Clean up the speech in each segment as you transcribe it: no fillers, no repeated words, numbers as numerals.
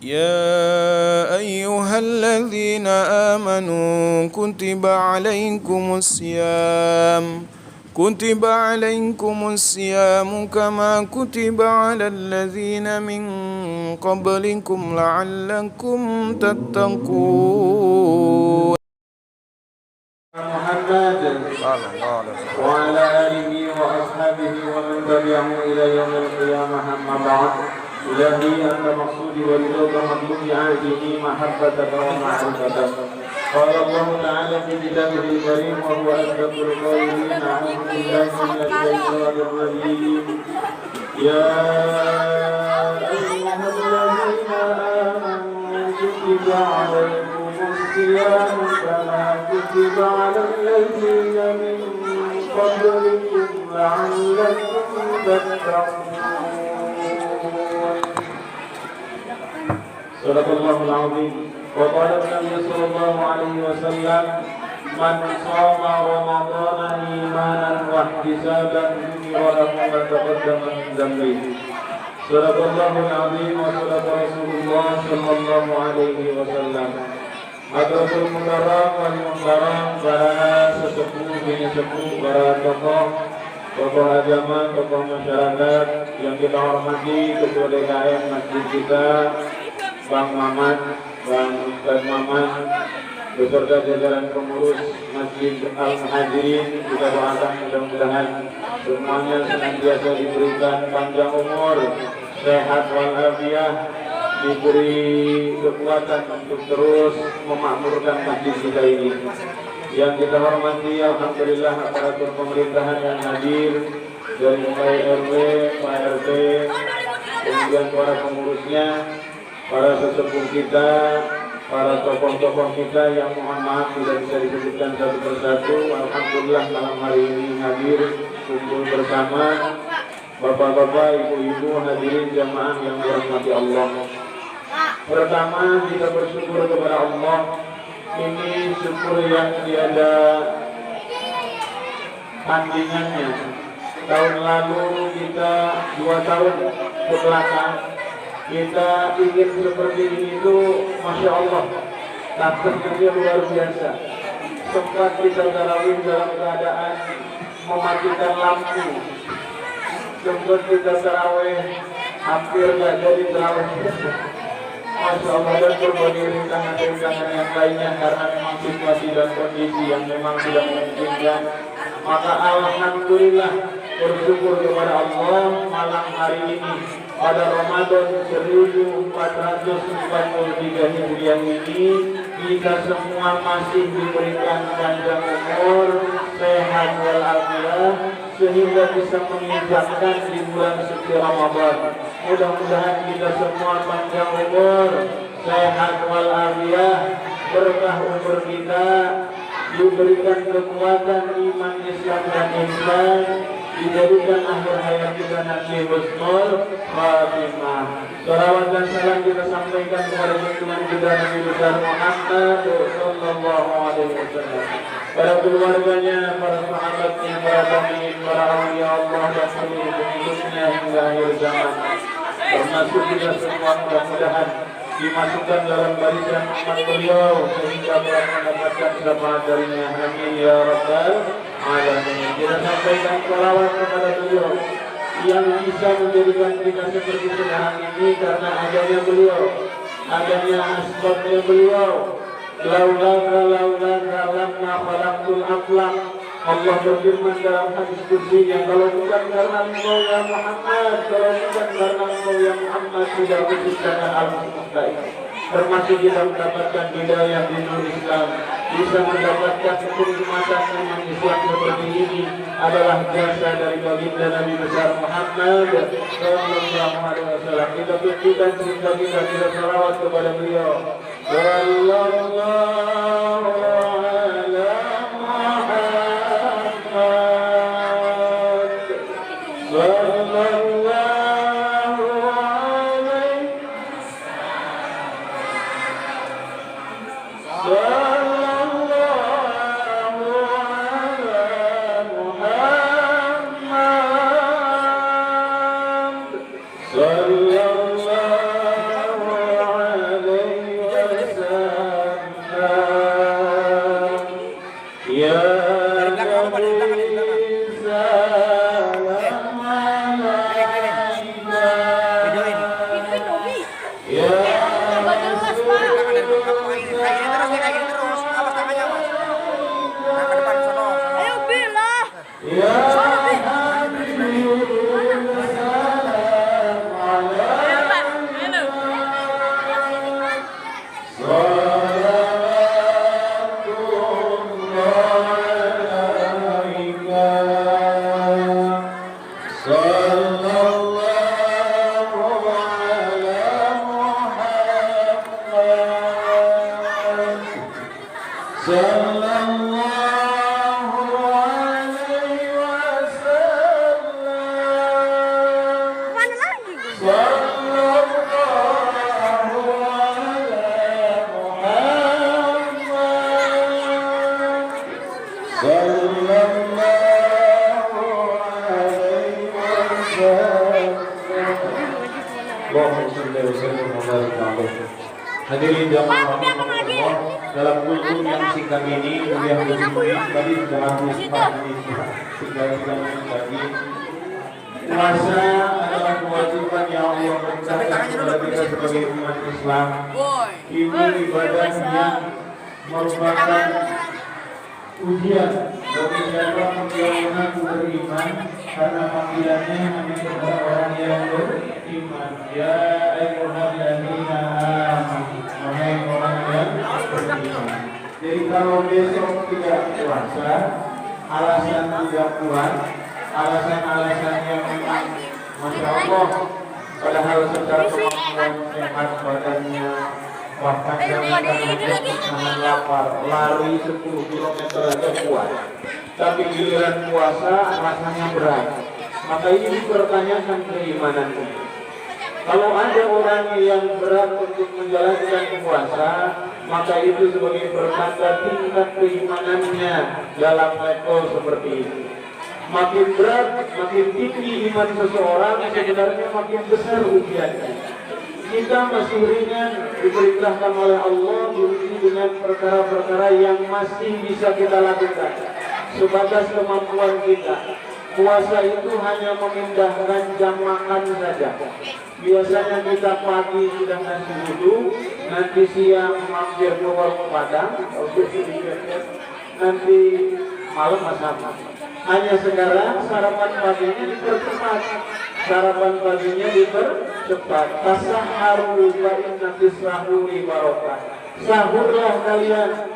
يا أيها الذين آمنوا كتب عليكم الصيام كما كتب على الذين من قبلكم لعلكم تتقون. محمد وعلى آله وأصحابه ومن تبعهم إلى يوم القيامة. أما بعد، إلهي أنت مقصودي ورضاك مطلوبي عهده محبتك ومعرفتك. قال الله تعالى في كتابه الكريم وهو أصدق القائلين: أعوذ بالله من الشيطان الرجيم. يا أيها الذين آمنوا كتب عليكم الصيام كما كتب على الذين من قبلكم لعلكم تتقون. صدق الله العظيم. وقال النبي صلى الله عليه وسلم: من صام رمضان إيمانا واحتسابا غفر له ما تقدم من ذنبه. صدق الله العظيم وصدق رسول الله صلى الله عليه wasallam. Hadratul Mukarram wal Mukarram, para sesepuh bini sepuh, para tokoh agama, tokoh masyarakat yang kita hormati, Ketua DKM Masjid kita, Bang Maman, Bang Ustaz Maman, beserta jajaran pengurus Masjid Al-Muhajirin, kita doakan mudah-mudahan semuanya senantiasa diberikan panjang umur, sehat walafiat, diberi kekuatan untuk terus memakmurkan masjid kita ini. Yang kita hormati, alhamdulillah, aparatur pemerintahan yang hadir dari mulai RW, Pak RT, kemudian para pengurusnya, para sesepuh kita, para tokoh-tokoh kita yang mohon maaf tidak bisa disebutkan satu persatu. Alhamdulillah malam hari ini hadir kumpul bersama bapak-bapak, ibu-ibu, hadirin jamaah yang dirahmati Allah. Pertama, kita bersyukur kepada Allah. Ini syukur yang tiada tandingannya. Tahun lalu kita 2 tahun ke belakang kita ingin seperti ini itu, Masya Allah, takdirnya luar biasa. Sempat kita tarawih dalam keadaan mematikan lampu. Sempat kita tarawih hampir gak jadi tarawih. Masya Allah, dan berbagai rintangan-rintangan yang lainnya karena memang situasi dan kondisi yang memang tidak memungkinkan. Maka alhamdulillah bersyukur kepada Allah, malam hari ini pada Ramadan 1443 Hijriah ini kita semua masih diberikan panjang umur, sehat walafiat, sehingga bisa menginjakkan di bulan suci Ramadan. Mudah-mudahan kita semua panjang umur, sehat walafiat, berkah umur kita, diberikan kekuatan iman Islam dan Islam, dijadikan akhir hayat kita nanti husnul khatimah. Salawat dan salam kita sampaikan kepada junjungan kita Nabi besar Muhammad sallallahu alaihi wasallam, para keluarganya, para sahabatnya, para tabi'in, para awliya Allah dan seluruh pengikutnya hingga akhir zaman. Termasuk kita semua mudah-mudahan dimasukkan dalam barisan umat beliau sehingga mendapatkan syafaat darinya. Amin ya rabbal alamin. Kita sampaikan salawat kepada beliau yang bisa menjadikan kita seperti sekarang ini karena adanya beliau, adanya asbabnya beliau. Laulaka lamma khalaqtul aflaq. Allah berfirman dalam hadis qudsi, yang kalau bukan karena engkau ya Muhammad, kalau bukan karena engkau ya Muhammad, tidak menciptakan alam semesta ini. Termasuk kita mendapatkan hidayah di nur Islam, bisa mendapatkan kenikmatan iman Islam seperti ini adalah jasa dari baginda Nabi besar Muhammad sallallahu alaihi wasallam. Kita tunjukkan cinta kita salawat kepada beliau. Sallallahu ala Muhammad sallallahu alaihi Sallallahu alaihi wasallam. Mana lagi? Sallallahu ala Muhammad. Sallallahu alaihi wasallam. Allahumma shalli wa sallim wa barik alaihi. Hadirin jamaah Allah, dalam kultur yang singkat ini kuliah begini tadi sudah habis pagi tinggal 3 menit lagi. Puasa adalah kewajiban yang Allah perintahkan kepada kita sebagai umat Islam. Ini ibadah yang merupakan ujian bagi siapa yang mengaku beriman, karena panggilannya hanya kepada orang yang beriman. Ya ayyuhalladzina amanu, wahai orang yang beriman. Jadi kalau besok tidak puasa, alasan tidak kuat, alasan-alasan yang memang Masya Allah, padahal secara kemampuan sehat badannya, bahkan yang nahan lapar, lari 10 km aja kuat, tapi giliran puasa rasanya berat. Maka ini dipertanyakan keimanannya. Kalau ada orang yang berat untuk menjalankan puasa, maka itu sebagai pertanda tingkat keimanannya dalam level seperti ini. Makin berat, makin tinggi iman seseorang, sebenarnya makin besar ujiannya. Kita masih ringan, diperintahkan oleh Allah diuji dengan perkara-perkara yang masih bisa kita lakukan sebatas kemampuan kita. Puasa itu hanya memindahkan jam makan saja. Biasanya kita pagi sudah nasi wudhu, nanti siang mampir ke warung Padang, nanti malam masak. Hanya sekarang sarapan paginya dipercepat. Sarapan paginya dipercepat. Tasahharu fa inna fis sahuri barokah. Sahurlah kalian.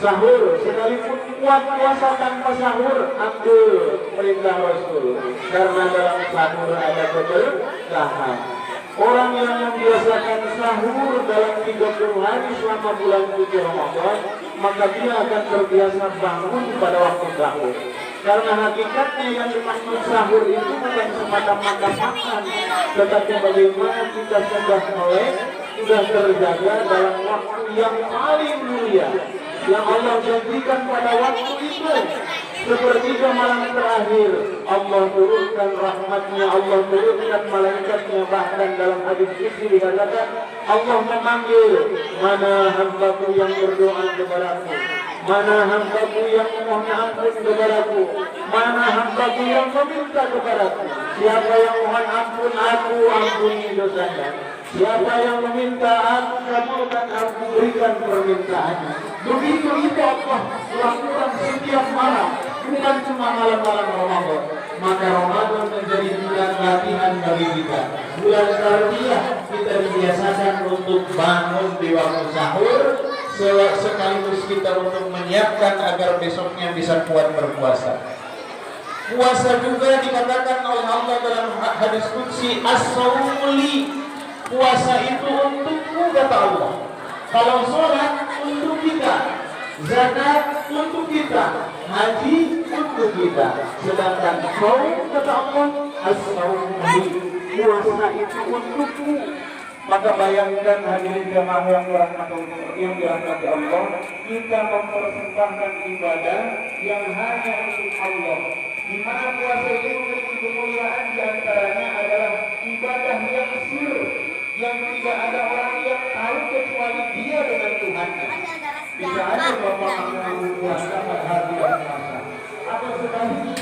Sahur, sekalipun kuat puasa tanpa sahur, ambil perintah Rasul. Karena dalam sahur ada keberkahan. Orang yang membiasakan sahur dalam 30 hari selama bulan suci Ramadan, maka dia akan terbiasa bangun pada waktu sahur. Karena hakikatnya yang dimaksud sahur itu bukan semata-mata makan, tetapi bagaimana kita sudah melek, sudah terjaga dalam waktu yang paling mulia yang Allah janjikan pada waktu itu. Sepertiga malam terakhir Allah turunkan rahmatnya, Allah turunkan malaikatnya. Bahkan dalam hadis qudsi dikatakan Allah memanggil, mana hambaku yang berdoa kepadaku, mana hambaku yang memohon ampun kepadaku, mana hambaku yang meminta kepadaku. Siapa yang mohon ampun, aku ampuni dosanya. Siapa yang meminta, aku kabulkan, aku berikan permintaannya. Begitu itu Allah lakukan setiap malam, bukan cuma malam-malam Ramadan. Maka Ramadan menjadi bulan latihan bagi kita, bulan tarbiyah. Kita dibiasakan untuk bangun di waktu sahur, sekaligus kita untuk menyiapkan agar besoknya bisa kuat berpuasa. Puasa juga dikatakan oleh Allah dalam hadis qudsi, as-shaumu li. Puasa itu untukku, kata Allah. Kalau sholat untuk kita, zakat untuk kita, haji untuk kita. Sedangkan saum, kata Allah, as-shaumu li. Puasa itu untukku. Maka bayangkan hadirin jamaah yang dirahmati Allah, kita mempersembahkan ibadah yang hanya untuk Allah. Di mana puasa itu memiliki kemuliaan, diantaranya adalah ibadah yang sir, yang tidak ada orang yang tahu kecuali dia dengan Tuhannya. Bisa aja bapak mengaku puasa padahal tidak puasa. Atau sebaliknya,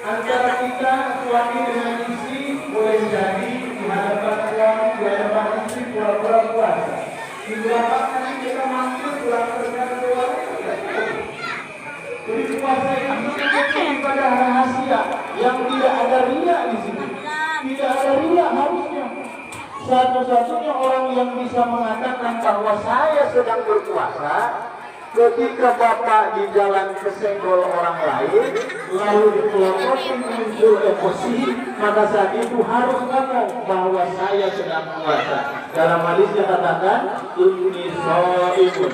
antara kita suami dengan istri boleh jadi di hadapan suami, di hadapan istri pura-pura puasa. Di belakang nanti kita mampir pulang kerja keluar. Jadi puasa ini ibadah rahasia yang tidak ada riya di sini. Tidak ada riya harusnya. Satu-satunya orang yang bisa mengatakan bahwa saya sedang berpuasa ketika bapak di jalan kesenggol orang lain, lalu dipelopori muncul emosi, maka saat itu harus ngomong bahwa saya sedang puasa. Dalam hadisnya katakan, inni shaimun,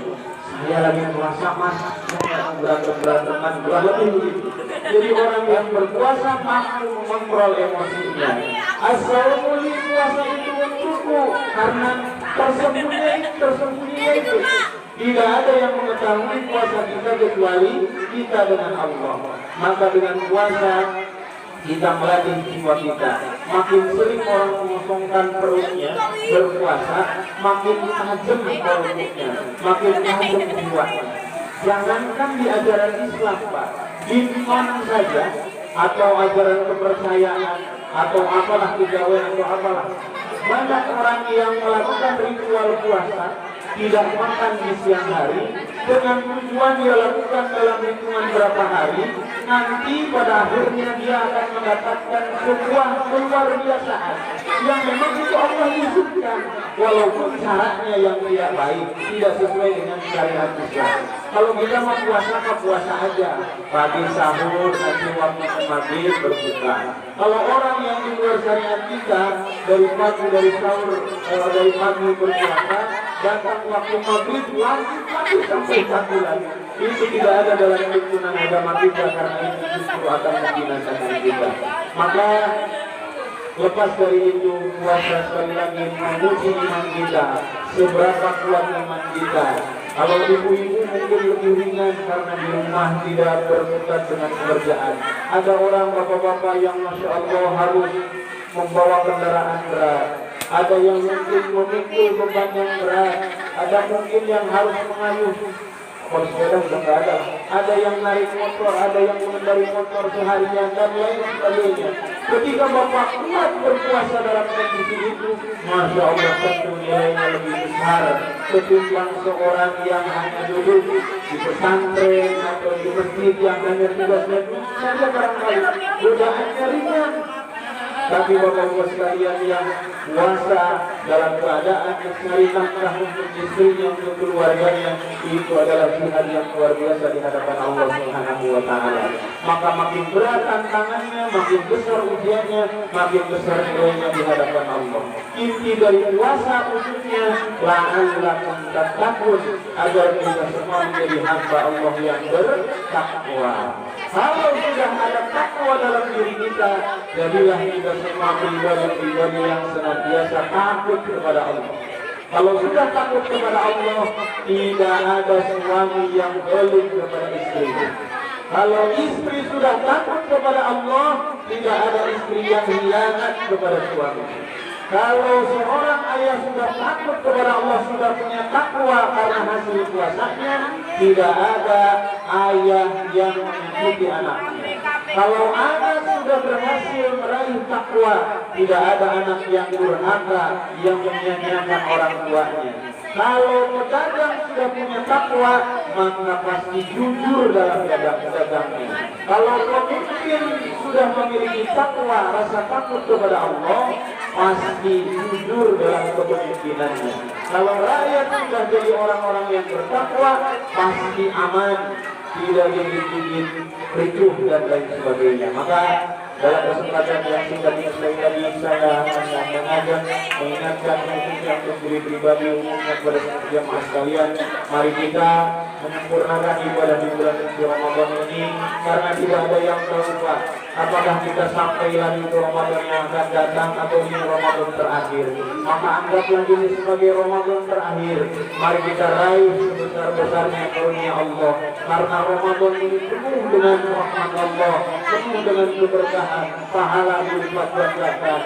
Saya lagi puasa mas, saya berantem-beranteman, kurang lebih begitu. Jadi orang yang berpuasa mampu mengontrol emosinya. Assalamualaikum, puasa itu untukku, karena tersembunyi itu. Tidak ada yang mengetahui puasa kita kecuali kita dengan Allah. Maka dengan puasa kita melatih jiwa kita. Makin sering orang mengosongkan perutnya berpuasa, makin tajam perutnya, makin tajam jiwanya. Jangankan di ajaran Islam, Pak, di mana saja, atau ajaran kepercayaan, atau apalah kegawain atau apalah. Banyak orang yang melakukan ritual puasa tidak makan di siang hari dengan tujuan dia lakukan dalam hitungan berapa hari, nanti pada akhirnya dia akan mendapatkan sebuah keluar biasaan yang memang itu Allah izinkan, walaupun caranya yang tidak baik, tidak sesuai dengan syariat Islam. Kalau kita mau puasa aja, pagi sahur, nanti waktu maghrib berbuka. Kalau orang yang di luar syariat kita dari sahur, dari pagi berpuasa, datang waktu maghrib lanjut sampai pagi lagi. Itu tidak ada dalam tuntunan agama kita, karena itu justru akan membinasakan kita. Maka lepas dari itu, puasa sekali lagi menguji iman kita, seberapa kuat iman kita. Kalau ibu-ibu mungkin lebih ringan karena di rumah tidak berkutat dengan pekerjaan. Ada orang bapak-bapak yang Masya Allah harus membawa kendaraan berat. Ada yang mungkin memikul beban yang berat. Ada mungkin yang harus mengayuh. Kalau sepeda sudah tidak ada. Ada yang narik motor, ada yang mengendari motor seharian dan lain sebagainya. Ketika bapak kuat berpuasa dalam kondisi itu, Masya Allah tentu nilainya lebih besar ketimbang seorang yang hanya duduk di pesantren atau di masjid yang hanya tugasnya saja barangkali godaannya ringan. Tapi bapak-bapak sekalian yang puasa dalam keadaan mencari nafkah untuk istrinya, untuk keluarganya, itu adalah jihad yang luar biasa di hadapan Allah Subhanahu wa Ta'ala. Maka makin berat tantangannya, makin besar ujiannya, makin besar nilainya di hadapan Allah. Inti dari puasa khususnya la'allakum tattaqun, agar kita semua menjadi hamba Allah yang bertakwa. Kalau sudah ada takwa dalam diri kita, jadilah kita semua pribadi-pribadi yang senantiasa takut kepada Allah. Kalau sudah takut kepada Allah, tidak ada suami yang zalim kepada istrinya. Kalau istri sudah takut kepada Allah, tidak ada istri yang hianat kepada suami. Kalau seorang ayah sudah takut kepada Allah, sudah punya takwa karena hasil puasanya, tidak ada ayah yang menyakiti anaknya. Kalau anak sudah berhasil meraih takwa, tidak ada anak yang durhaka yang menyanyiakan orang tuanya. Kalau pedagang sudah punya takwa, maka pasti jujur dalam dagang-dagangnya. Kalau pemimpin sudah memiliki takwa, rasa takut kepada Allah, pasti jujur dalam kepemimpinannya. Kalau rakyat sudah jadi orang-orang yang bertakwa, pasti aman, tidak gigit-gigit, ricuh dan lain sebagainya. Maka dalam kesempatan yang singkat ini tadi saya mengajak, mengingatkan khususnya untuk diri pribadi umumnya kepada jemaah sekalian, mari kita menyempurnakan ibadah di bulan suci Ramadan ini, karena tidak ada yang tahu Pak, apakah kita sampai lagi ke Ramadan yang akan datang atau ini Ramadan terakhir. Maka anggaplah ini sebagai Ramadan terakhir. Mari kita raih sebesar-besarnya karunia Allah, karena Ramadan ini penuh dengan rahmat Allah, penuh dengan keberkahan, pahala berlipat ganda.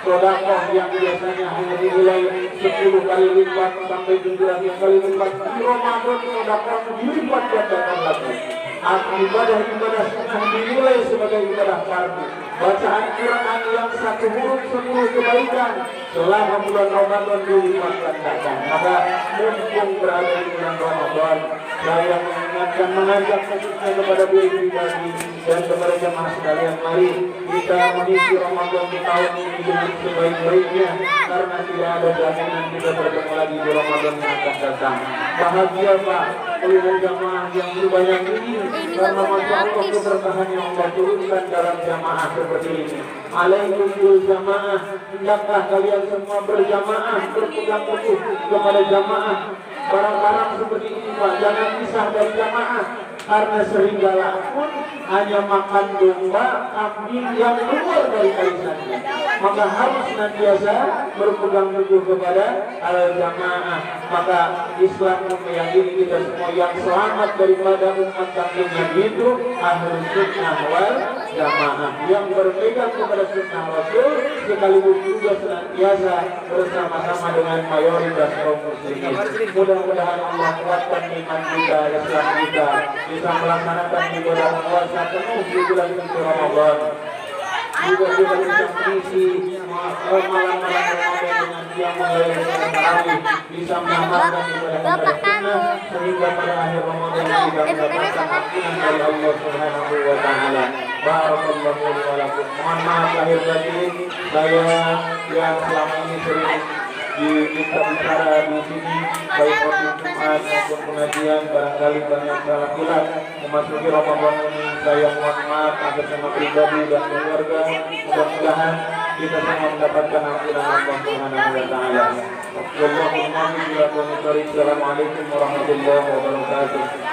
Sedekah yang biasanya hanya dinilai 10 kali lipat sampai 700 kali lipat, di Ramadan sedekah dilipat gandakan lagi. Ibadah-ibadah sunnah dinilai sebagai ibadah fardu. Bacaan Quran yang 1 huruf 10 kebaikan selama bulan Ramadan dilipat gandakan. Maka mumpung berada di bulan Ramadan, saya mengingatkan, mengajak khususnya kepada diri pribadi dan kepada jemaah sekalian, mari kita mengisi Ramadan di tahun ini dengan sebaik-baiknya, karena tidak ada jaminan kita bertemu lagi di Ramadan yang akan datang. Bahagia Pak seluruh jamaah yang sebanyak ini, karena Masya Allah keberkahan yang Allah turunkan dalam jamaah seperti ini. Alaikumul jamaah, hendaklah kalian semua berjamaah, berpegang teguh kepada jamaah. barang-barang seperti ini Pak, jangan pisah dari jamaah. Karena seringkali pun hanya makan domba, kambing yang keluar dari kaitannya. Maka harus senantiasa berpegang teguh kepada al-jamaah. Maka Islam meyakini kita semua yang selamat daripada umat kambing yang itu ahlus sunnah wal jamaah, yang berpegang kepada sunnah Rasul sekaligus juga senantiasa bersama-sama dengan mayoritas kaum muslimin. Mudah-mudahan Allah kuatkan iman kita, Islam kita, bisa melaksanakan ibadah puasa penuh di bulan suci Ramadan. Juga kita bisa mengisi malam-malam Ramadan dengan siang melayani tarawih, bisa mengamalkan ibadah sunnah sehingga pada akhir Ramadan kita mendapatkan ampunan dari Allah Subhanahu wa taala. Barakallahu li wa lakum. Mohon maaf lahir batin saya yang selama ini sering diminta bicara di sini, baik waktu Jumat maupun pengajian, barangkali banyak salah hilaf. Memasuki Ramadan ini saya mohon maaf atas nama pribadi dan keluarga. Mudah-mudahan kita semua mendapatkan ampunan Allah Subhanahu wa taala. Wallahul muwaffiq ila aqwamit thoriq. Assalamualaikum warahmatullahi wabarakatuh.